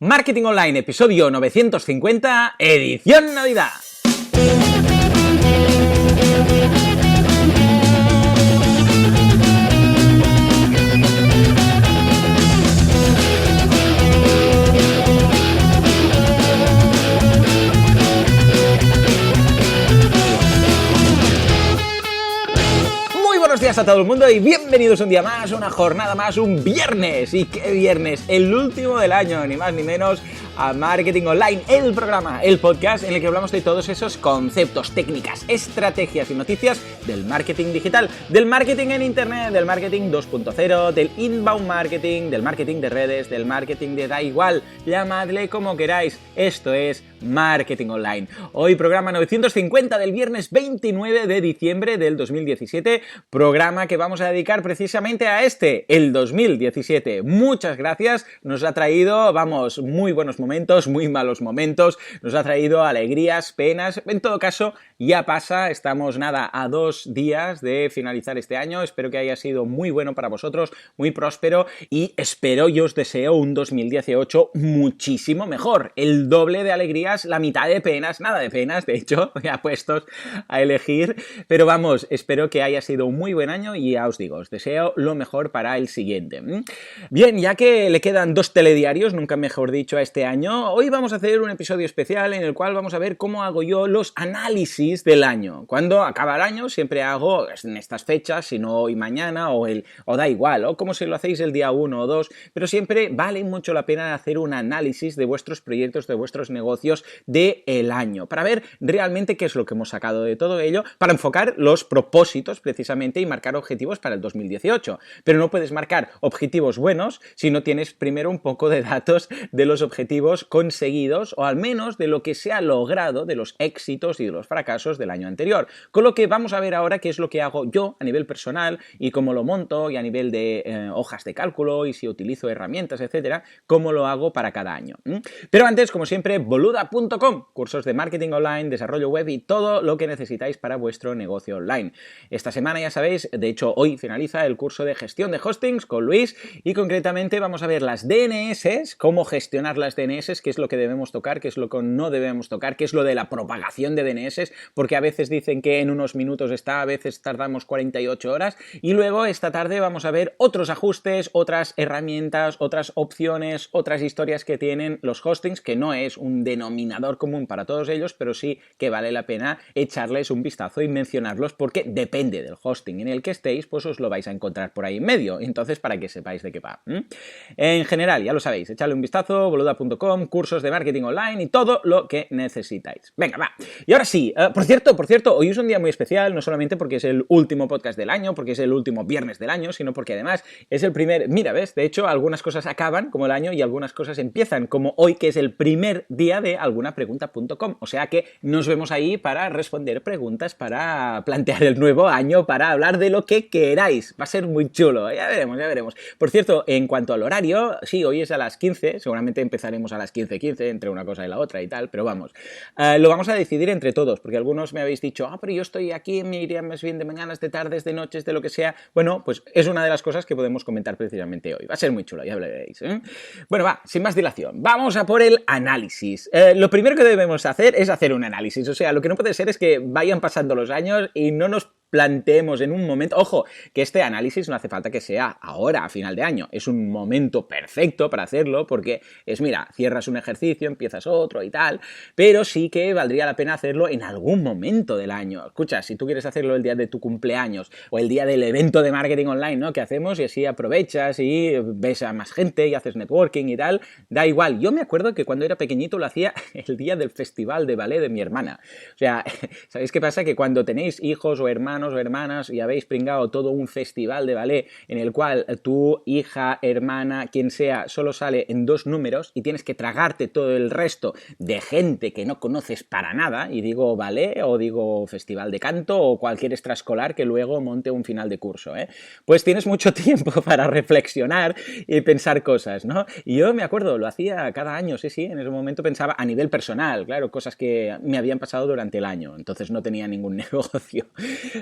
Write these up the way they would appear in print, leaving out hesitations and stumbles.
Marketing Online, episodio 950, edición Navidad. Buenos días a todo el mundo y bienvenidos un día más, una jornada más, un viernes. ¿Y qué viernes? El último del año, ni más ni menos, a Marketing Online, el programa, el podcast en el que hablamos de todos esos conceptos, técnicas, estrategias y noticias del marketing digital, del marketing en internet, del marketing 2.0, del inbound marketing, del marketing de redes, del marketing de da igual, llamadle como queráis. Esto es Marketing Online. Hoy programa 950 del viernes 29 de diciembre del 2017, programa que vamos a dedicar precisamente a el 2017. Muchas gracias, nos ha traído, muy buenos momentos, muy malos momentos, nos ha traído alegrías, penas, en todo caso ya pasa, estamos a 2 días de finalizar este año, espero que haya sido muy bueno para vosotros, muy próspero y espero y os deseo un 2018 muchísimo mejor, el doble de alegrías, la mitad de penas, nada de penas, de hecho, ya puestos a elegir, pero espero que haya sido un muy buen año y ya os digo, os deseo lo mejor para el siguiente. Bien, ya que le quedan 2 telediarios, nunca mejor dicho, a este año, hoy vamos a hacer un episodio especial en el cual vamos a ver cómo hago yo los análisis del año. Cuando acaba el año siempre hago en estas fechas, si no hoy mañana o da igual, o como si lo hacéis el día 1 o 2, pero siempre vale mucho la pena hacer un análisis de vuestros proyectos, de vuestros negocios del año, para ver realmente qué es lo que hemos sacado de todo ello, para enfocar los propósitos precisamente y marcar objetivos para el 2018. Pero no puedes marcar objetivos buenos si no tienes primero un poco de datos de los objetivos conseguidos o al menos de lo que se ha logrado, de los éxitos y de los fracasos del año anterior. Con lo que vamos a ver ahora qué es lo que hago yo a nivel personal y cómo lo monto y a nivel de hojas de cálculo y si utilizo herramientas, etcétera, cómo lo hago para cada año. Pero antes, como siempre, boluda.com, cursos de marketing online, desarrollo web y todo lo que necesitáis para vuestro negocio online. Esta semana ya sabéis, de hecho hoy finaliza el curso de gestión de hostings con Luis y concretamente vamos a ver las DNS, cómo gestionar las DNS, qué es lo que debemos tocar, qué es lo que no debemos tocar, qué es lo de la propagación de DNS, porque a veces dicen que en unos minutos está, a veces tardamos 48 horas y luego esta tarde vamos a ver otros ajustes, otras herramientas, otras opciones, otras historias que tienen los hostings, que no es un denominador común para todos ellos, pero sí que vale la pena echarles un vistazo y mencionarlos porque depende del hosting en el que estéis, pues os lo vais a encontrar por ahí en medio, entonces para que sepáis de qué va. En general, ya lo sabéis, echadle un vistazo, boluda.com, cursos de marketing online y todo lo que necesitáis. Venga, va. Y ahora sí, por cierto, hoy es un día muy especial, no solamente porque es el último podcast del año, porque es el último viernes del año, sino porque además es el primer, mira, ¿ves? De hecho, algunas cosas acaban como el año y algunas cosas empiezan, como hoy que es el primer día de algunapregunta.com, o sea que nos vemos ahí para responder preguntas, para plantear el nuevo año, para hablar de lo que queráis. Va a ser muy chulo, ya veremos. Por cierto, en cuanto al horario, sí, hoy es a las 15, seguramente empezaremos a las 15:15, entre una cosa y la otra y tal, pero lo vamos a decidir entre todos, porque algunos me habéis dicho, pero yo estoy aquí, me iría más bien de mañanas, de tardes, de noches, de lo que sea. Bueno, pues es una de las cosas que podemos comentar precisamente hoy. Va a ser muy chulo, ya veréis, ¿eh? Bueno, sin más dilación, vamos a por el análisis. Lo primero que debemos hacer es hacer un análisis, o sea, lo que no puede ser es que vayan pasando los años y no nos planteemos en un momento, ojo, que este análisis no hace falta que sea ahora, a final de año, es un momento perfecto para hacerlo porque es, mira, cierras un ejercicio, empiezas otro y tal, pero sí que valdría la pena hacerlo en algún momento del año. Escucha, si tú quieres hacerlo el día de tu cumpleaños o el día del evento de marketing online, ¿no?, que hacemos y así aprovechas y ves a más gente y haces networking y tal, da igual. Yo me acuerdo que cuando era pequeñito lo hacía el día del festival de ballet de mi hermana. O sea, ¿sabéis qué pasa? Que cuando tenéis hijos o hermanos o hermanas y habéis pringado todo un festival de ballet en el cual tu hija, hermana, quien sea, solo sale en 2 números y tienes que tragarte todo el resto de gente que no conoces para nada, y digo ballet o digo festival de canto o cualquier extraescolar que luego monte un final de curso, pues tienes mucho tiempo para reflexionar y pensar cosas, ¿no? Y yo me acuerdo, lo hacía cada año, sí, en ese momento pensaba a nivel personal, claro, cosas que me habían pasado durante el año, entonces no tenía ningún negocio.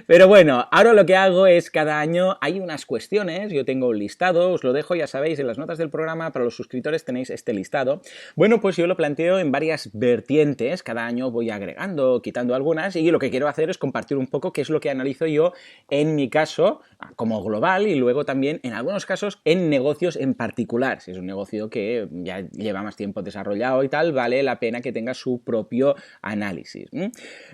Pero bueno, ahora lo que hago es cada año hay unas cuestiones, yo tengo un listado, os lo dejo, ya sabéis, en las notas del programa, para los suscriptores tenéis este listado. Bueno, pues yo lo planteo en varias vertientes, cada año voy agregando, quitando algunas, y lo que quiero hacer es compartir un poco qué es lo que analizo yo en mi caso, como global, y luego también en algunos casos en negocios en particular. Si es un negocio que ya lleva más tiempo desarrollado y tal, vale la pena que tenga su propio análisis.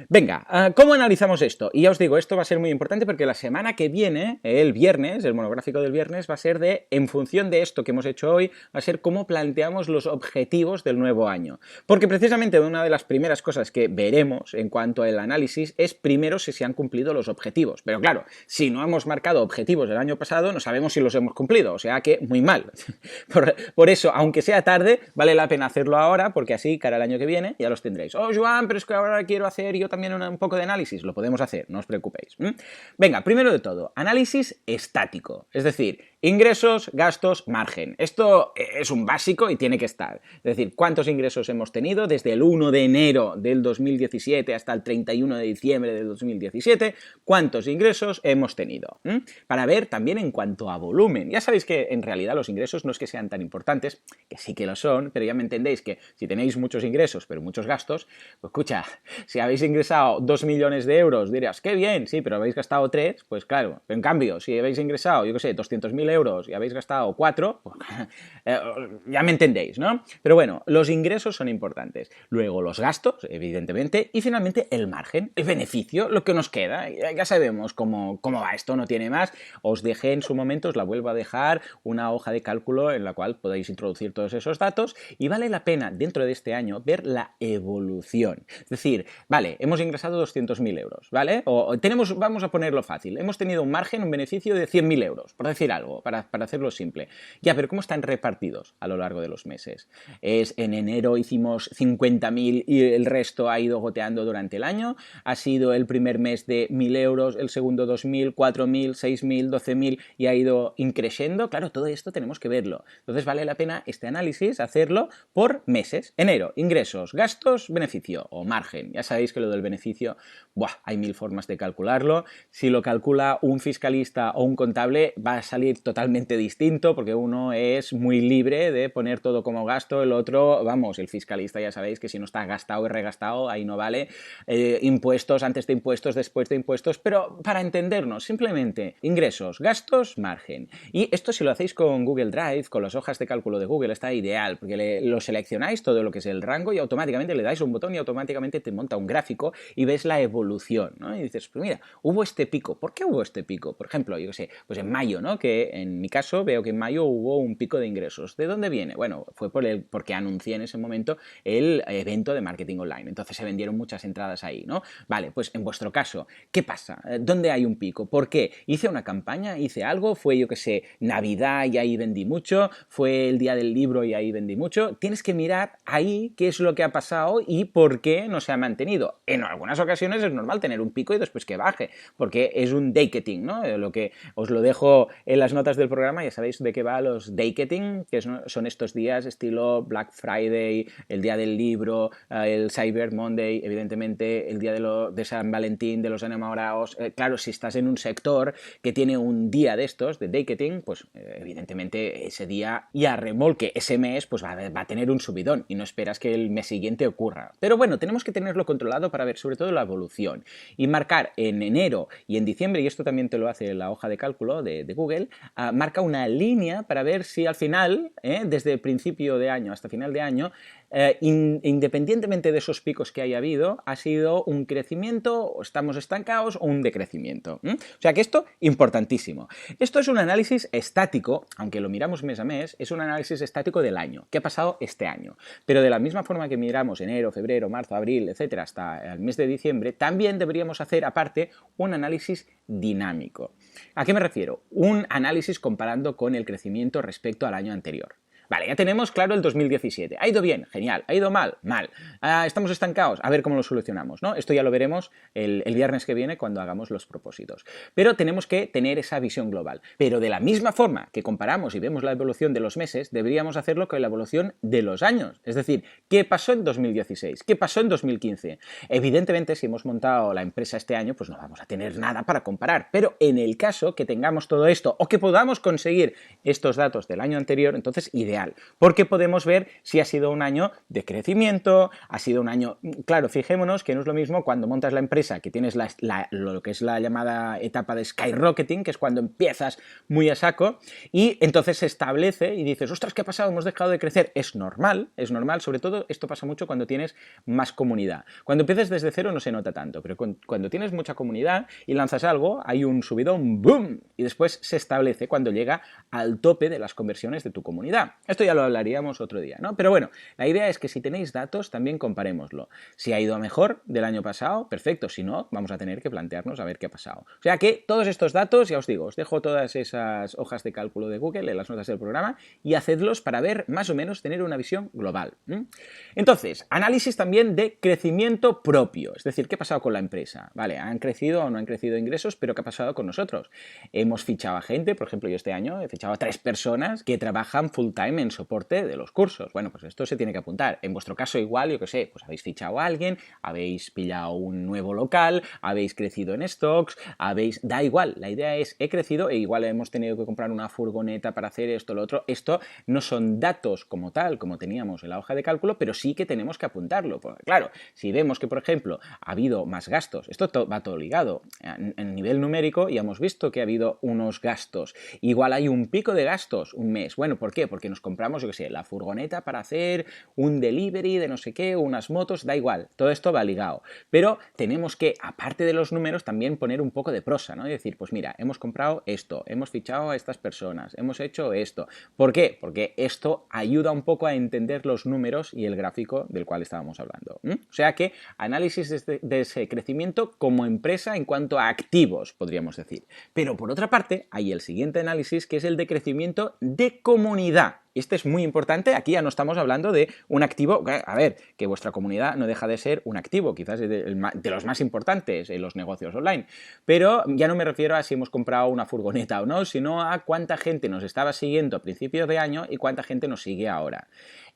Venga, ¿cómo analizamos esto? Y ya os digo, esto va a ser muy importante porque la semana que viene, el viernes, el monográfico del viernes, va a ser en función de esto que hemos hecho hoy, va a ser cómo planteamos los objetivos del nuevo año. Porque precisamente una de las primeras cosas que veremos en cuanto al análisis es primero si se han cumplido los objetivos. Pero claro, si no hemos marcado objetivos del año pasado, no sabemos si los hemos cumplido, o sea que muy mal. Por eso, aunque sea tarde, vale la pena hacerlo ahora, porque así, cara al año que viene, ya los tendréis. Oh, Joan, pero es que ahora quiero hacer yo también un poco de análisis. Lo podemos hacer, no os preocupéis. Venga, primero de todo, análisis estático, es decir, ingresos, gastos, margen. Esto es un básico y tiene que estar. Es decir, cuántos ingresos hemos tenido desde el 1 de enero del 2017 hasta el 31 de diciembre del 2017, cuántos ingresos hemos tenido. Para ver también en cuanto a volumen. Ya sabéis que en realidad los ingresos no es que sean tan importantes, que sí que lo son, pero ya me entendéis que si tenéis muchos ingresos pero muchos gastos, pues escucha, si habéis ingresado 2 millones de euros, dirás, qué bien, sí, pero habéis gastado 3, pues claro. En cambio, si habéis ingresado, yo qué sé, 200.000 euros y habéis gastado 4, pues, ya me entendéis, ¿no? Pero bueno, los ingresos son importantes. Luego los gastos, evidentemente, y finalmente el margen, el beneficio, lo que nos queda. Ya sabemos cómo va esto, no tiene más. Os dejé en su momento, os la vuelvo a dejar, una hoja de cálculo en la cual podéis introducir todos esos datos y vale la pena dentro de este año ver la evolución. Es decir, vale, hemos ingresado 200.000 euros, ¿vale? Vamos a ponerlo fácil, hemos tenido un margen, un beneficio de 100.000 euros, por decir algo, para hacerlo simple. Ya, pero ¿cómo están repartidos a lo largo de los meses? En enero hicimos 50.000 y el resto ha ido goteando durante el año. Ha sido el primer mes de 1.000 euros, el segundo 2.000, 4.000, 6.000, 12.000 y ha ido increciendo. Claro, todo esto tenemos que verlo. Entonces vale la pena este análisis hacerlo por meses. Enero, ingresos, gastos, beneficio o margen. Ya sabéis que lo del beneficio, hay 1000 formas de calcularlo. Si lo calcula un fiscalista o un contable va a salir totalmente distinto porque uno es muy libre de poner todo como gasto, el otro, vamos, el fiscalista ya sabéis que si no está gastado y regastado, ahí no vale. Impuestos, antes de impuestos, después de impuestos, pero para entendernos, simplemente ingresos, gastos, margen. Y esto si lo hacéis con Google Drive, con las hojas de cálculo de Google, está ideal, porque lo seleccionáis todo lo que es el rango y automáticamente le dais un botón y automáticamente te monta un gráfico y ves la evolución, ¿no? Y dices, pues mira, hubo este pico. ¿Por qué hubo este pico? Por ejemplo, yo qué sé, pues en mayo, ¿no? Que en mi caso veo que en mayo hubo un pico de ingresos. ¿De dónde viene? Bueno, fue porque anuncié en ese momento el evento de marketing online. Entonces se vendieron muchas entradas ahí, ¿no? Vale, pues en vuestro caso, ¿qué pasa? ¿Dónde hay un pico? ¿Por qué? ¿Hice una campaña? ¿Hice algo? ¿Fue, yo qué sé, Navidad y ahí vendí mucho? ¿Fue el día del libro y ahí vendí mucho? Tienes que mirar ahí qué es lo que ha pasado y por qué no se ha mantenido. En algunas ocasiones es normal tener un pico y después que baje, porque es un daketing, ¿no? Lo que os lo dejo en las notas del programa, ya sabéis de qué va los daketing, que son estos días estilo Black Friday, el día del libro, el Cyber Monday, evidentemente el día de San Valentín, de los enamorados. Claro, si estás en un sector que tiene un día de estos, de daketing, pues evidentemente ese día y a remolque ese mes pues va a tener un subidón y no esperas que el mes siguiente ocurra. Pero bueno, tenemos que tenerlo controlado para ver sobre todo la evolución y marcar en enero y en diciembre, y esto también te lo hace la hoja de cálculo de Google, marca una línea para ver si al final, desde el principio de año hasta final de año, independientemente de esos picos que haya habido, ha sido un crecimiento, o estamos estancados, o un decrecimiento. O sea que esto, importantísimo. Esto es un análisis estático, aunque lo miramos mes a mes, es un análisis estático del año. ¿Qué ha pasado este año? Pero de la misma forma que miramos enero, febrero, marzo, abril, etcétera, hasta el mes de diciembre, también deberíamos hacer, aparte, un análisis dinámico. ¿A qué me refiero? Un análisis comparando con el crecimiento respecto al año anterior. Vale, ya tenemos claro el 2017. ¿Ha ido bien? Genial. ¿Ha ido mal? Mal. ¿Estamos estancados? A ver cómo lo solucionamos, ¿no? Esto ya lo veremos el viernes que viene cuando hagamos los propósitos. Pero tenemos que tener esa visión global. Pero de la misma forma que comparamos y vemos la evolución de los meses, deberíamos hacerlo con la evolución de los años. Es decir, ¿qué pasó en 2016? ¿Qué pasó en 2015? Evidentemente, si hemos montado la empresa este año, pues no vamos a tener nada para comparar. Pero en el caso que tengamos todo esto o que podamos conseguir estos datos del año anterior, entonces ideal. Porque podemos ver si ha sido un año de crecimiento, ha sido un año... Claro, fijémonos que no es lo mismo cuando montas la empresa, que tienes lo que es la llamada etapa de skyrocketing, que es cuando empiezas muy a saco, y entonces se establece y dices, ostras, ¿qué ha pasado? Hemos dejado de crecer. Es normal, sobre todo esto pasa mucho cuando tienes más comunidad. Cuando empiezas desde cero no se nota tanto, pero cuando tienes mucha comunidad y lanzas algo, hay un subidón, ¡boom! Y después se establece cuando llega al tope de las conversiones de tu comunidad. Esto ya lo hablaríamos otro día, ¿no? Pero bueno, la idea es que si tenéis datos, también comparémoslo. Si ha ido a mejor del año pasado, perfecto. Si no, vamos a tener que plantearnos a ver qué ha pasado. O sea que todos estos datos, ya os digo, os dejo todas esas hojas de cálculo de Google en las notas del programa y hacedlos para ver más o menos, tener una visión global. Entonces, análisis también de crecimiento propio. Es decir, ¿qué ha pasado con la empresa? Vale, ¿han crecido o no han crecido ingresos? Pero ¿qué ha pasado con nosotros? Hemos fichado a gente, por ejemplo, yo este año he fichado a 3 personas que trabajan full time en soporte de los cursos. Bueno, pues esto se tiene que apuntar. En vuestro caso igual, yo qué sé, pues habéis fichado a alguien, habéis pillado un nuevo local, habéis crecido en stocks, da igual, la idea es, he crecido e igual hemos tenido que comprar una furgoneta para hacer esto, lo otro. Esto no son datos como tal, como teníamos en la hoja de cálculo, pero sí que tenemos que apuntarlo. Porque, claro, si vemos que, por ejemplo, ha habido más gastos, esto va todo ligado. En nivel numérico ya hemos visto que ha habido unos gastos. Igual hay un pico de gastos un mes. Bueno, ¿por qué? Porque nos compramos, yo qué sé, la furgoneta para hacer un delivery de no sé qué, unas motos, da igual. Todo esto va ligado. Pero tenemos que, aparte de los números, también poner un poco de prosa, ¿no? Y decir, pues mira, hemos comprado esto, hemos fichado a estas personas, hemos hecho esto. ¿Por qué? Porque esto ayuda un poco a entender los números y el gráfico del cual estábamos hablando. O sea que análisis de ese crecimiento como empresa en cuanto a activos, podríamos decir. Pero por otra parte, hay el siguiente análisis que es el de crecimiento de comunidad. Este es muy importante, aquí ya no estamos hablando de un activo, a ver, que vuestra comunidad no deja de ser un activo, quizás de los más importantes en los negocios online, pero ya no me refiero a si hemos comprado una furgoneta o no, sino a cuánta gente nos estaba siguiendo a principios de año y cuánta gente nos sigue ahora.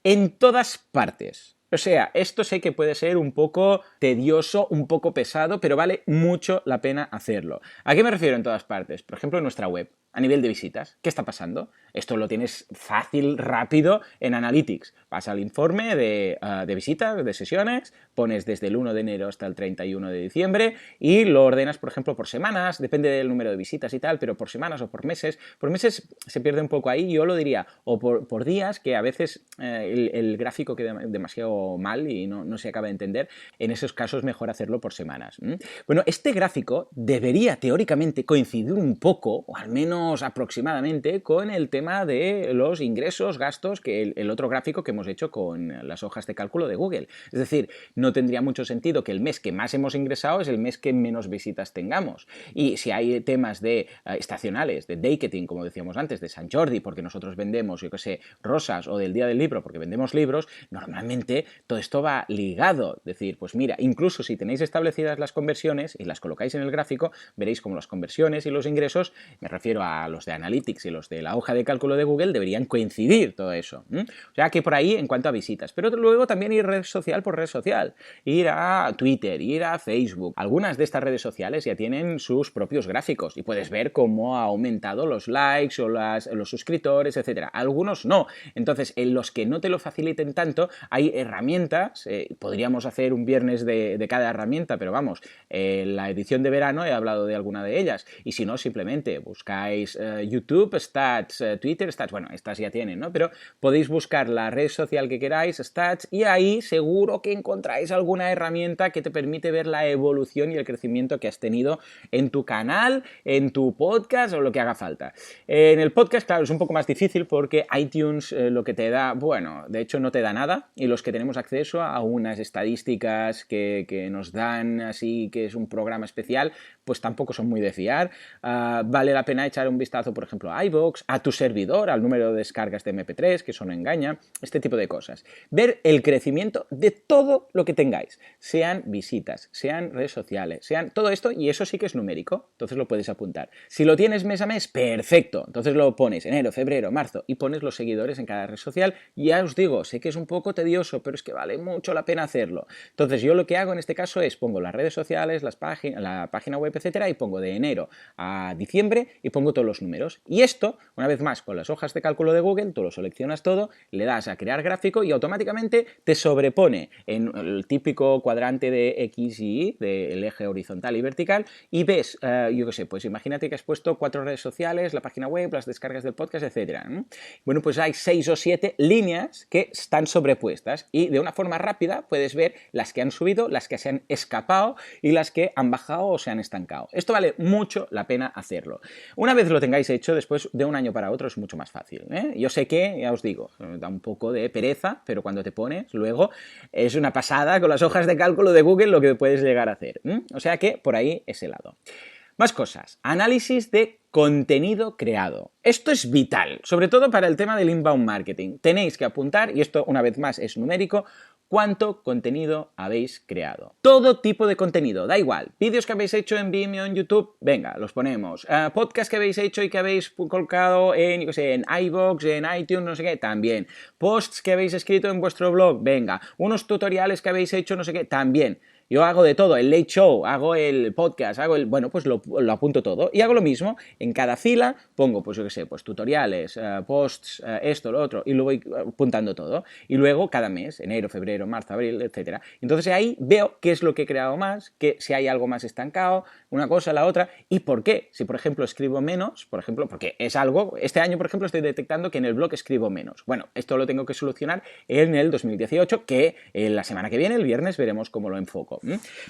En todas partes. O sea, esto sé que puede ser un poco tedioso, un poco pesado, pero vale mucho la pena hacerlo. ¿A qué me refiero en todas partes? Por ejemplo, en nuestra web, a nivel de visitas. ¿Qué está pasando? Esto lo tienes fácil, rápido en Analytics. Vas al informe de visitas, de sesiones, pones desde el 1 de enero hasta el 31 de diciembre y lo ordenas, por ejemplo, por semanas, depende del número de visitas y tal, pero por semanas o por meses. Por meses se pierde un poco ahí, yo lo diría, o por días, que a veces el gráfico queda demasiado mal y no se acaba de entender. En esos casos mejor hacerlo por semanas. Bueno, este gráfico debería teóricamente coincidir un poco, o al menos aproximadamente, con el tema de los ingresos, gastos, que el otro gráfico que hemos hecho con las hojas de cálculo de Google. Es decir, no tendría mucho sentido que el mes que más hemos ingresado es el mes que menos visitas tengamos. Y si hay temas de estacionales, de ticketing, como decíamos antes, de Sant Jordi, porque nosotros vendemos, yo qué sé, rosas, o del Día del Libro, porque vendemos libros, normalmente todo esto va ligado. Es decir, pues mira, incluso si tenéis establecidas las conversiones y las colocáis en el gráfico, veréis como las conversiones y los ingresos, me refiero a los de Analytics y los de la hoja de cálculo de Google, deberían coincidir todo eso. O sea que por ahí en cuanto a visitas. Pero luego también ir red social por red social. Ir a Twitter, ir a Facebook. Algunas de estas redes sociales ya tienen sus propios gráficos y puedes ver cómo ha aumentado los likes o los suscriptores, etcétera. Algunos no. Entonces, en los que no te lo faciliten tanto, hay herramientas. Podríamos hacer un viernes de cada herramienta, pero vamos, en la edición de verano he hablado de alguna de ellas. Y si no, simplemente buscáis YouTube Stats, Twitter Stats. Bueno, estas ya tienen, ¿no? Pero podéis buscar la red social que queráis, Stats, y ahí seguro que encontráis alguna herramienta que te permite ver la evolución y el crecimiento que has tenido en tu canal, en tu podcast o lo que haga falta. En el podcast, claro, es un poco más difícil porque iTunes lo que te da, bueno, de hecho no te da nada, y los que tenemos acceso a unas estadísticas que nos dan así, que es un programa especial, pues tampoco son muy de fiar. Vale la pena echar echar un vistazo, por ejemplo, a iVoox, a tu servidor, al número de descargas de MP3, que eso no engaña, este tipo de cosas. Ver el crecimiento de todo lo que tengáis, sean visitas, sean redes sociales, sean todo esto, y eso sí que es numérico, entonces lo puedes apuntar. Si lo tienes mes a mes, perfecto, entonces lo pones enero, febrero, marzo y pones los seguidores en cada red social. Ya os digo, sé que es un poco tedioso, pero es que vale mucho la pena hacerlo. Entonces yo lo que hago en este caso es pongo las redes sociales, la página web, etcétera, y pongo de enero a diciembre y pongo todos los números. Y esto, una vez más, con las hojas de cálculo de Google, tú lo seleccionas todo, le das a crear gráfico y automáticamente te sobrepone en el típico cuadrante de X y Y, del eje horizontal y vertical, y ves, yo qué sé, pues imagínate que has puesto 4 redes sociales, la página web, las descargas del podcast, etcétera. Bueno, pues hay 6 o 7 líneas que están sobrepuestas y de una forma rápida puedes ver las que han subido, las que se han escapado y las que han bajado o se han estancado. Esto vale mucho la pena hacerlo. Una vez lo tengáis hecho, después de un año para otro es mucho más fácil, ¿eh? Yo sé que, ya os digo, da un poco de pereza, pero cuando te pones, luego es una pasada con las hojas de cálculo de Google lo que puedes llegar a hacer. O sea que por ahí ese lado. Más cosas. Análisis de contenido creado. Esto es vital, sobre todo para el tema del inbound marketing. Tenéis que apuntar, y esto una vez más es numérico, cuánto contenido habéis creado. Todo tipo de contenido, da igual. Vídeos que habéis hecho en Vimeo, en YouTube, venga, los ponemos. Podcast que habéis hecho y que habéis colocado en, yo qué sé, en iVoox, en iTunes, no sé qué, también. Posts que habéis escrito en vuestro blog, venga. Unos tutoriales que habéis hecho, no sé qué, también. Yo hago de todo, el late show, hago el podcast, bueno, pues lo apunto todo. Y hago lo mismo, en cada fila pongo, pues yo qué sé, pues tutoriales, posts, esto, lo otro, y lo voy apuntando todo. Y luego cada mes, enero, febrero, marzo, abril, etcétera. Entonces ahí veo qué es lo que he creado más, que si hay algo más estancado, una cosa, la otra, y por qué. Si, por ejemplo, escribo menos, por ejemplo, porque es algo, este año, por ejemplo, estoy detectando que en el blog escribo menos. Bueno, esto lo tengo que solucionar en el 2018, que la semana que viene, el viernes, veremos cómo lo enfoco.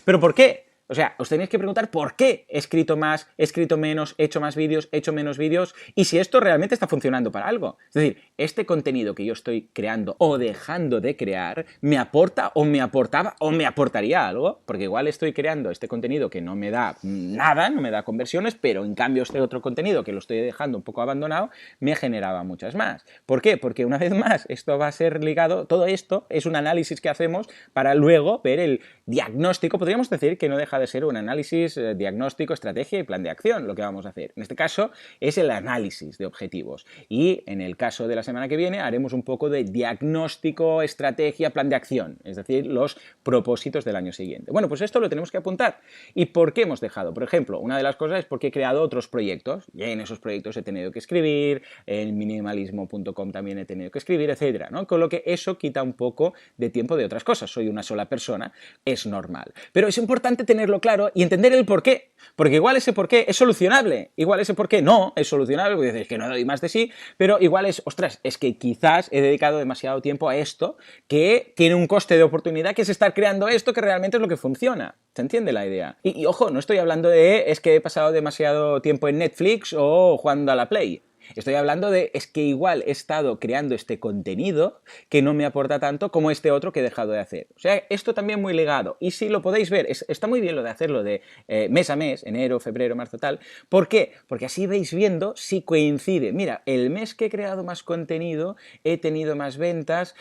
¿Pero por qué? O sea, os tenéis que preguntar por qué he escrito más, he escrito menos, he hecho más vídeos, he hecho menos vídeos, y si esto realmente está funcionando para algo. Es decir, este contenido que yo estoy creando o dejando de crear, ¿me aporta o me aportaba o me aportaría algo? Porque igual estoy creando este contenido que no me da nada, no me da conversiones, pero en cambio este otro contenido que lo estoy dejando un poco abandonado, me generaba muchas más. ¿Por qué? Porque una vez más, esto va a ser ligado, todo esto es un análisis que hacemos para luego ver el diagnóstico, podríamos decir que no deja de ser un análisis, diagnóstico, estrategia y plan de acción, lo que vamos a hacer. En este caso es el análisis de objetivos y en el caso de la semana que viene haremos un poco de diagnóstico, estrategia, plan de acción, es decir, los propósitos del año siguiente. Bueno, pues esto lo tenemos que apuntar. ¿Y por qué hemos dejado? Por ejemplo, una de las cosas es porque he creado otros proyectos y en esos proyectos he tenido que escribir, en minimalismo.com también he tenido que escribir, etcétera, ¿no? Con lo que eso quita un poco de tiempo de otras cosas. Soy una sola persona, es normal. Pero es importante tenerlo claro y entender el por qué, porque igual ese por qué es solucionable, igual ese por qué no es solucionable, porque dices que no doy más de sí, pero igual es, ostras, es que quizás he dedicado demasiado tiempo a esto que tiene un coste de oportunidad, que es estar creando esto que realmente es lo que funciona. ¿Se entiende la idea? Y ojo, no estoy hablando de es que he pasado demasiado tiempo en Netflix o jugando a la Play. Estoy hablando de, es que igual he estado creando este contenido que no me aporta tanto como este otro que he dejado de hacer. O sea, esto también muy ligado. Y si lo podéis ver, está muy bien lo de hacerlo de mes a mes, enero, febrero, marzo, tal. ¿Por qué? Porque así vais viendo si coincide. Mira, el mes que he creado más contenido, he tenido más ventas,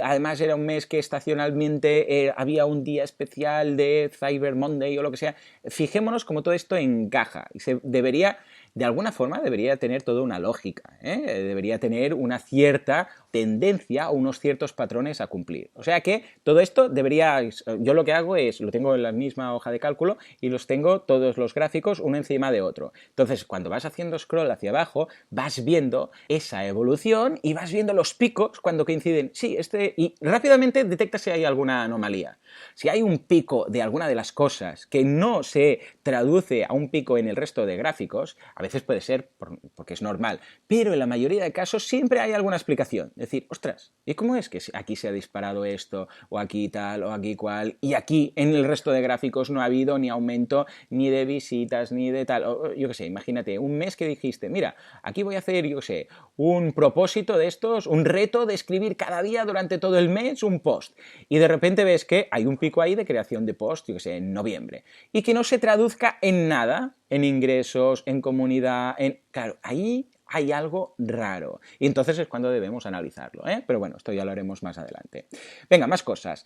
además era un mes que estacionalmente había un día especial de Cyber Monday o lo que sea. Fijémonos cómo todo esto encaja. Y se debería... De alguna forma debería tener toda una lógica, debería tener una cierta tendencia o unos ciertos patrones a cumplir. O sea que todo esto debería... Yo lo que hago es, lo tengo en la misma hoja de cálculo y los tengo todos los gráficos uno encima de otro. Entonces, cuando vas haciendo scroll hacia abajo, vas viendo esa evolución y vas viendo los picos cuando coinciden. Sí, y rápidamente detectas si hay alguna anomalía. Si hay un pico de alguna de las cosas que no se traduce a un pico en el resto de gráficos, a veces puede ser porque es normal, pero en la mayoría de casos siempre hay alguna explicación. Es decir, ostras, ¿y cómo es que aquí se ha disparado esto, o aquí tal, o aquí cual, y aquí en el resto de gráficos no ha habido ni aumento ni de visitas, ni de tal? O, yo qué sé, imagínate, un mes que dijiste, mira, aquí voy a hacer, yo qué sé, un propósito de estos, un reto de escribir cada día durante todo el mes un post, y de repente ves que hay un pico ahí de creación de post, yo qué sé, en noviembre, y que no se traduzca en nada en ingresos, en comunidad, Claro, ahí hay algo raro. Y entonces es cuando debemos analizarlo, ¿eh? Pero bueno, esto ya lo haremos más adelante. Venga, más cosas.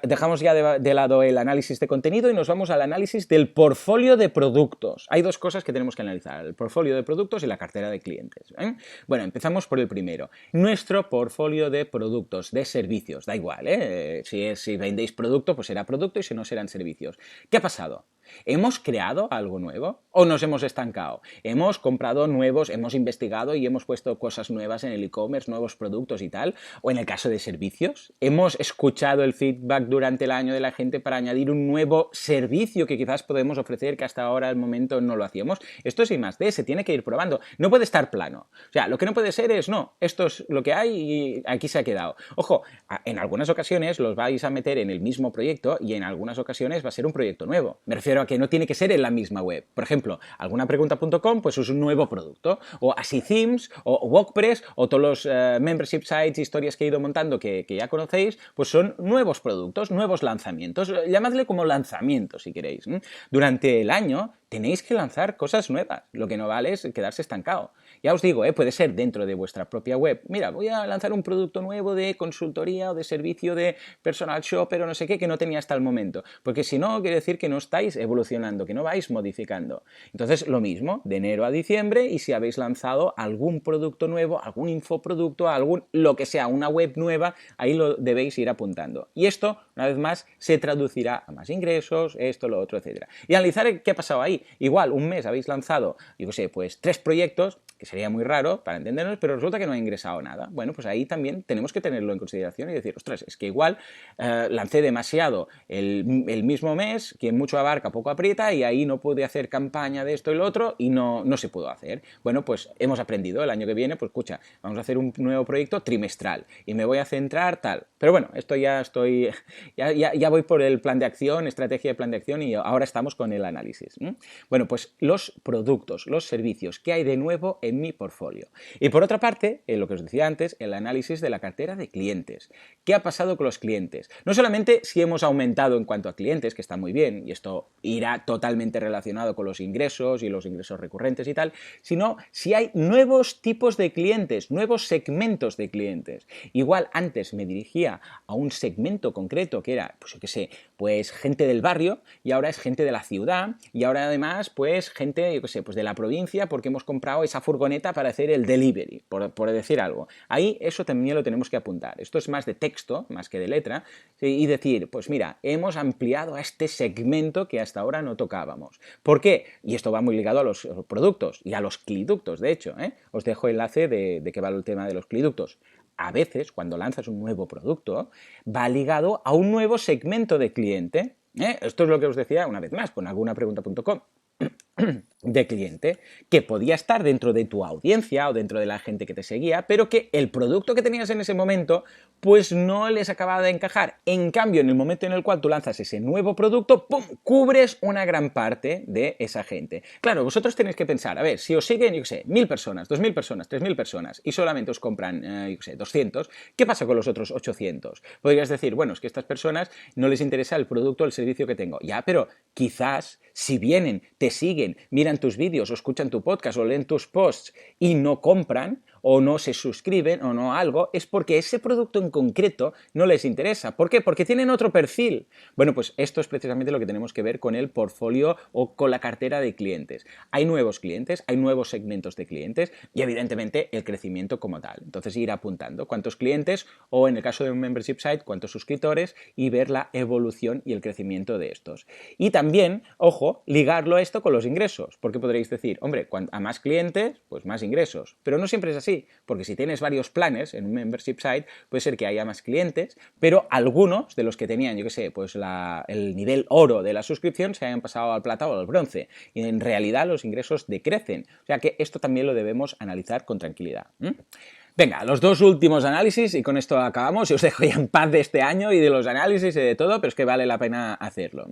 Dejamos ya de lado el análisis de contenido y nos vamos al análisis del portfolio de productos. Hay dos cosas que tenemos que analizar, el portfolio de productos y la cartera de clientes, ¿eh? Bueno, empezamos por el primero. Nuestro portfolio de productos, de servicios, da igual, ¿eh? Si vendéis producto, pues será producto y si no serán servicios. ¿Qué ha pasado? ¿Hemos creado algo nuevo o nos hemos estancado? ¿Hemos comprado nuevos, hemos investigado y hemos puesto cosas nuevas en el e-commerce, nuevos productos y tal? ¿O en el caso de servicios? ¿Hemos escuchado el feedback durante el año de la gente para añadir un nuevo servicio que quizás podemos ofrecer que hasta ahora al momento no lo hacíamos? Esto es I+D, se tiene que ir probando. No puede estar plano. O sea, lo que no puede ser es, no, esto es lo que hay y aquí se ha quedado. Ojo, en algunas ocasiones los vais a meter en el mismo proyecto y en algunas ocasiones va a ser un proyecto nuevo. Me refiero a que no tiene que ser en la misma web. Por ejemplo, algunapregunta.com pues es un nuevo producto, o Así Themes, o WordPress, o todos los membership sites, historias que he ido montando que ya conocéis, pues son nuevos productos, nuevos lanzamientos. Llamadle como lanzamiento si queréis. Durante el año tenéis que lanzar cosas nuevas. Lo que no vale es quedarse estancado. Ya os digo, puede ser dentro de vuestra propia web. Mira, voy a lanzar un producto nuevo de consultoría o de servicio de personal shopper o no sé qué que no tenía hasta el momento. Porque si no, quiere decir que no estáis evolucionando, que no vais modificando. Entonces, lo mismo, de enero a diciembre, y si habéis lanzado algún producto nuevo, algún infoproducto, lo que sea, una web nueva, ahí lo debéis ir apuntando. Y esto, una vez más, se traducirá a más ingresos, esto, lo otro, etc. Y analizar qué ha pasado ahí. Igual, un mes habéis lanzado, yo qué sé, pues 3 proyectos, que sería muy raro para entendernos, pero resulta que no ha ingresado nada. Bueno, pues ahí también tenemos que tenerlo en consideración y decir, ostras, es que igual lancé demasiado el mismo mes, quien mucho abarca poco aprieta, y ahí no pude hacer campaña de esto y lo otro y no se pudo hacer. Bueno, pues hemos aprendido, el año que viene, pues escucha, vamos a hacer un nuevo proyecto trimestral y me voy a centrar tal. Pero bueno, esto ya voy por el plan de acción, estrategia de plan de acción, y ahora estamos con el análisis. Bueno, pues los productos, los servicios, ¿qué hay de nuevo en mi portfolio? Y por otra parte, lo que os decía antes, el análisis de la cartera de clientes. ¿Qué ha pasado con los clientes? No solamente si hemos aumentado en cuanto a clientes, que está muy bien, y esto irá totalmente relacionado con los ingresos y los ingresos recurrentes y tal, sino si hay nuevos tipos de clientes, nuevos segmentos de clientes. Igual antes me dirigía a un segmento concreto que era, pues yo qué sé, pues gente del barrio, y ahora es gente de la ciudad, y ahora además pues gente, yo qué sé, pues de la provincia, porque hemos comprado esa furgoneta para hacer el delivery, por decir algo. Ahí eso también lo tenemos que apuntar. Esto es más de texto, más que de letra, y decir, pues mira, hemos ampliado a este segmento que hasta ahora no tocábamos. ¿Por qué? Y esto va muy ligado a los productos y a los cliductos, de hecho, ¿eh? Os dejo el enlace de qué va el tema de los cliductos. A veces, cuando lanzas un nuevo producto, va ligado a un nuevo segmento de cliente. Esto es lo que os decía una vez más con algunapregunta.com. De cliente, que podía estar dentro de tu audiencia o dentro de la gente que te seguía, pero que el producto que tenías en ese momento pues no les acababa de encajar. En cambio, en el momento en el cual tú lanzas ese nuevo producto, ¡pum!, cubres una gran parte de esa gente. Claro, vosotros tenéis que pensar, a ver, si os siguen, yo qué sé, 1.000 personas, 2.000 personas, 3.000 personas y solamente os compran, yo qué sé, 200, ¿qué pasa con los otros 800? Podrías decir, bueno, es que a estas personas no les interesa el producto o el servicio que tengo. Ya, pero quizás si vienen, te siguen, miran tus vídeos o escuchan tu podcast o leen tus posts y no compran o no se suscriben o no algo, es porque ese producto en concreto no les interesa. ¿Por qué? Porque tienen otro perfil. Bueno, pues esto es precisamente lo que tenemos que ver con el portfolio o con la cartera de clientes. Hay nuevos clientes, hay nuevos segmentos de clientes y evidentemente el crecimiento como tal. Entonces ir apuntando cuántos clientes o en el caso de un membership site, cuántos suscriptores y ver la evolución y el crecimiento de estos. Y también, ojo, ligarlo a esto con los ingresos, porque podréis decir, hombre, a más clientes, pues más ingresos. Pero no siempre es así. Porque si tienes varios planes en un membership site, puede ser que haya más clientes, pero algunos de los que tenían, yo qué sé, pues el nivel oro de la suscripción se hayan pasado al plata o al bronce. Y en realidad los ingresos decrecen. O sea que esto también lo debemos analizar con tranquilidad. Venga, los dos últimos análisis y con esto acabamos y os dejo ya en paz de este año y de los análisis y de todo, pero es que vale la pena hacerlo.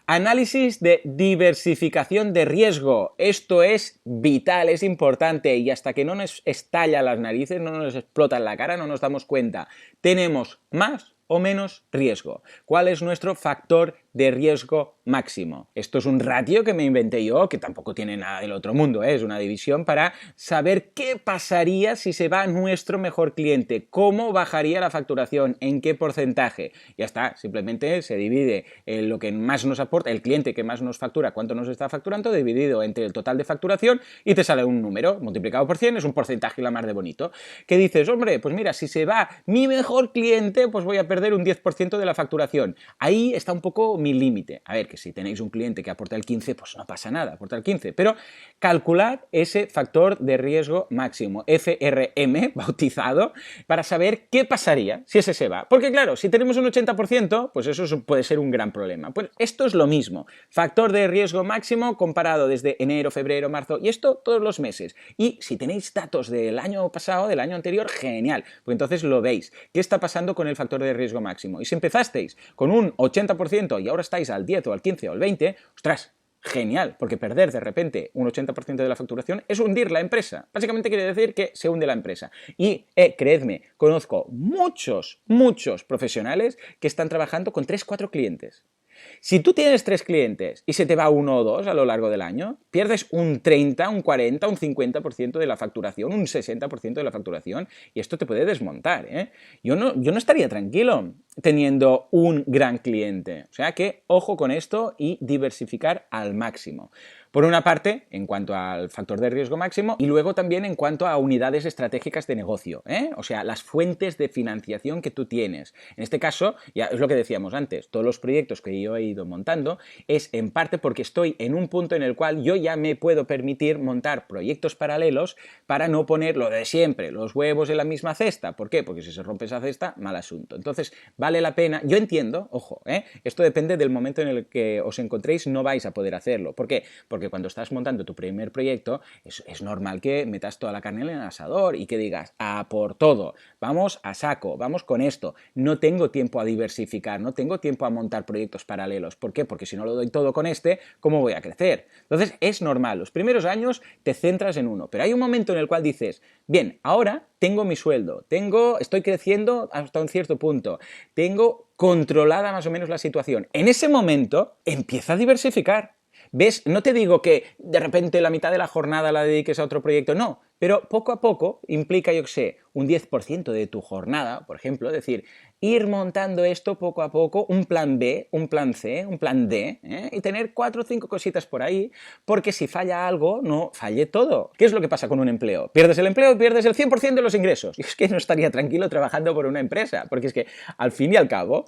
Análisis de diversificación de riesgo. Esto es vital, es importante y hasta que no nos estalla las narices, no nos explota en la cara, no nos damos cuenta. Tenemos más o menos riesgo. ¿Cuál es nuestro factor de riesgo máximo. Esto es un ratio que me inventé yo, que tampoco tiene nada del otro mundo, ¿eh? Es una división para saber qué pasaría si se va nuestro mejor cliente, cómo bajaría la facturación, en qué porcentaje. Ya está, simplemente se divide lo que más nos aporta, el cliente que más nos factura, cuánto nos está facturando, dividido entre el total de facturación y te sale un número multiplicado por 100, es un porcentaje la más de bonito. Que dices, hombre, pues mira, si se va mi mejor cliente, pues voy a perder un 10% de la facturación. Ahí está un poco mi límite. A ver, que si tenéis un cliente que aporta el 15, pues no pasa nada, aporta el 15. Pero calculad ese factor de riesgo máximo, FRM, bautizado, para saber qué pasaría si ese se va. Porque claro, si tenemos un 80%, pues eso puede ser un gran problema. Pues esto es lo mismo. Factor de riesgo máximo comparado desde enero, febrero, marzo, y esto todos los meses. Y si tenéis datos del año pasado, del año anterior, genial. Pues entonces lo veis. ¿Qué está pasando con el factor de riesgo máximo? Y si empezasteis con un 80% y ahora estáis al 10 o al 15 o al 20, ostras, genial, porque perder de repente un 80% de la facturación es hundir la empresa. Básicamente quiere decir que se hunde la empresa. Y, creedme, conozco muchos profesionales que están trabajando con 3-4 clientes. Si tú tienes 3 clientes y se te va 1 o 2 a lo largo del año, pierdes un 30, un 40, un 50% de la facturación, un 60% de la facturación, y esto te puede desmontar, ¿eh? Yo no estaría tranquilo teniendo un gran cliente. O sea que ojo con esto y diversificar al máximo. Por una parte, en cuanto al factor de riesgo máximo, y luego también en cuanto a unidades estratégicas de negocio, ¿eh? O sea, las fuentes de financiación que tú tienes. En este caso, ya es lo que decíamos antes, todos los proyectos que yo he ido montando es en parte porque estoy en un punto en el cual yo ya me puedo permitir montar proyectos paralelos para no poner lo de siempre, los huevos en la misma cesta. ¿Por qué? Porque si se rompe esa cesta, mal asunto. Entonces, vale la pena, yo entiendo, ojo, esto depende del momento en el que os encontréis, no vais a poder hacerlo. ¿Por qué? Porque cuando estás montando tu primer proyecto es normal que metas toda la carne en el asador y que digas, a por todo, vamos a saco, vamos con esto, no tengo tiempo a diversificar, no tengo tiempo a montar proyectos paralelos. ¿Por qué? Porque si no lo doy todo con ¿cómo voy a crecer? Entonces es normal, los primeros años te centras en uno, pero hay un momento en el cual dices, bien, ahora tengo mi sueldo, estoy creciendo hasta un cierto punto, tengo controlada más o menos la situación. En ese momento empieza a diversificar. ¿Ves? No te digo que de repente la mitad de la jornada la dediques a otro proyecto, no, pero poco a poco implica, yo que sé, un 10% de tu jornada, por ejemplo, es decir, ir montando esto poco a poco, un plan B, un plan C, un plan D, y tener 4 o 5 cositas por ahí, porque si falla algo, no falle todo. ¿Qué es lo que pasa con un empleo? Pierdes el empleo y pierdes el 100% de los ingresos. Y es que no estaría tranquilo trabajando por una empresa, porque es que al fin y al cabo,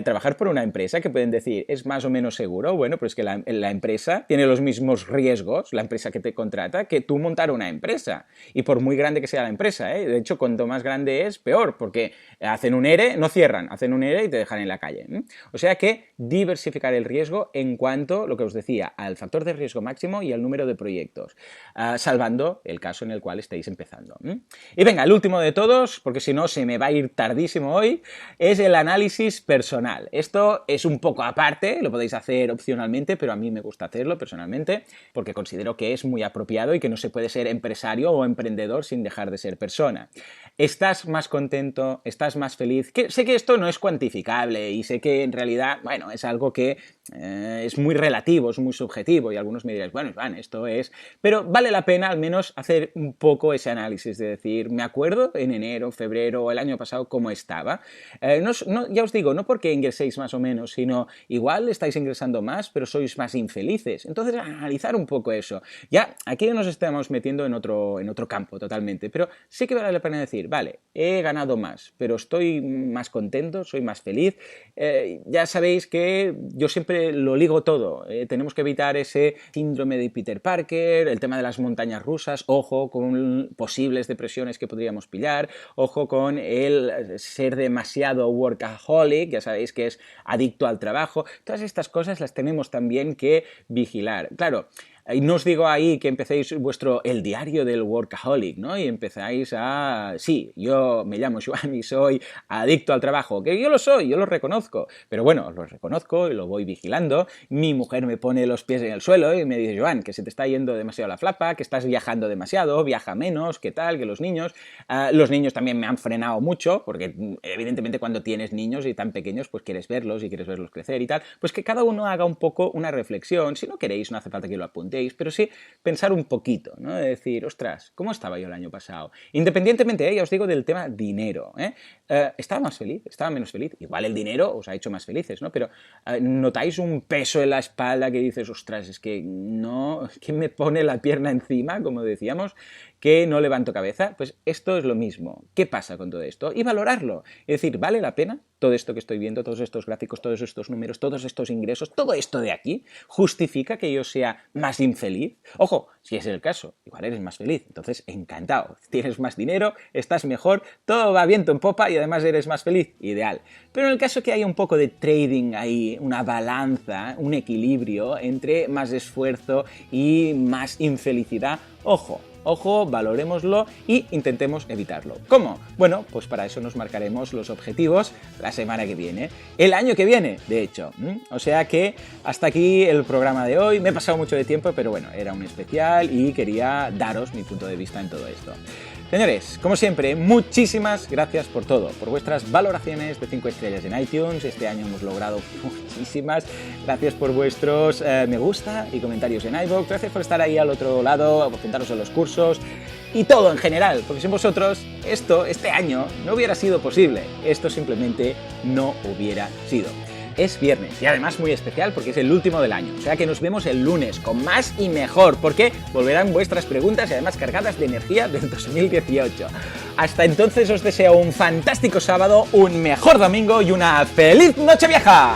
trabajar por una empresa, que pueden decir, es más o menos seguro, bueno, pues que la empresa tiene los mismos riesgos, la empresa que te contrata, que tú montar una empresa. Y por muy grande que sea la empresa, de hecho, cuanto más grande es, peor, porque hacen un ERE, no cierran, hacen un ERE y te dejan en la calle. O sea que diversificar el riesgo en cuanto, lo que os decía, al factor de riesgo máximo y al número de proyectos, salvando el caso en el cual estéis empezando. Y venga, el último de todos, porque si no se me va a ir tardísimo hoy, es el análisis personal. Esto es un poco aparte, lo podéis hacer opcionalmente, pero a mí me gusta hacerlo personalmente, porque considero que es muy apropiado y que no se puede ser empresario o emprendedor sin dejar de ser persona. ¿Estás más contento? ¿Estás más feliz? Sé que esto no es cuantificable y sé que en realidad, bueno, es algo que es muy relativo, es muy subjetivo y algunos me diréis, bueno, Iván, esto es... Pero vale la pena al menos hacer un poco ese análisis de decir, me acuerdo en enero, febrero o el año pasado cómo estaba. Ya os digo, no porque ingreséis más o menos, sino igual estáis ingresando más, pero sois más infelices. Entonces, analizar un poco eso. Ya, aquí nos estamos metiendo en otro campo totalmente, pero sí que vale la pena decir, vale, he ganado más, pero estoy más contento, soy más feliz. Ya sabéis que yo siempre lo ligo todo. Tenemos que evitar ese síndrome de Peter Parker, el tema de las montañas rusas, ojo con posibles depresiones que podríamos pillar, ojo con el ser demasiado workaholic, ya sabéis que es adicto al trabajo. Todas estas cosas las tenemos también que vigilar. Claro, Y no os digo ahí que empecéis el diario del workaholic, ¿no? Y empezáis a... Sí, yo me llamo Joan y soy adicto al trabajo, que yo lo soy, yo lo reconozco, pero bueno, lo reconozco y lo voy vigilando. Mi mujer me pone los pies en el suelo y me dice, Joan, que se te está yendo demasiado la flapa, que estás viajando demasiado, viaja menos, ¿qué tal? Que los niños también me han frenado mucho, porque evidentemente cuando tienes niños y tan pequeños, pues quieres verlos y quieres verlos crecer y tal, pues que cada uno haga un poco una reflexión. Si no queréis, no hace falta que lo apuntéis, pero sí pensar un poquito, ¿no? De decir, ostras, ¿cómo estaba yo el año pasado? Independientemente, ya os digo, del tema dinero, ¿estaba más feliz? ¿Estaba menos feliz? Igual el dinero os ha hecho más felices, ¿no? Pero ¿notáis un peso en la espalda que dices, ostras, es que no, que me pone la pierna encima, como decíamos, que no levanto cabeza? Pues esto es lo mismo. ¿Qué pasa con todo esto? Y valorarlo. Es decir, ¿vale la pena todo esto que estoy viendo, todos estos gráficos, todos estos números, todos estos ingresos, todo esto de aquí? ¿Justifica que yo sea más infeliz? Ojo, si es el caso, igual eres más feliz. Entonces, encantado. Tienes más dinero, estás mejor, todo va viento en popa y además eres más feliz. Ideal. Pero en el caso que haya un poco de trading ahí, una balanza, un equilibrio entre más esfuerzo y más infelicidad, ojo, valorémoslo y intentemos evitarlo. ¿Cómo? Bueno, pues para eso nos marcaremos los objetivos la semana que viene. El año que viene, de hecho. O sea que hasta aquí el programa de hoy. Me he pasado mucho de tiempo, pero bueno, era un especial y quería daros mi punto de vista en todo esto. Señores, como siempre, muchísimas gracias por todo, por vuestras valoraciones de 5 estrellas en iTunes. Este año hemos logrado muchísimas. Gracias por vuestros me gusta y comentarios en iVoox. Gracias por estar ahí al otro lado, apuntaros a los cursos y todo en general, porque sin vosotros este año no hubiera sido posible. Esto simplemente no hubiera sido. Es viernes y además muy especial porque es el último del año, o sea que nos vemos el lunes con más y mejor, porque volverán vuestras preguntas y además cargadas de energía del 2018. Hasta entonces os deseo un fantástico sábado, un mejor domingo y una feliz Nochevieja.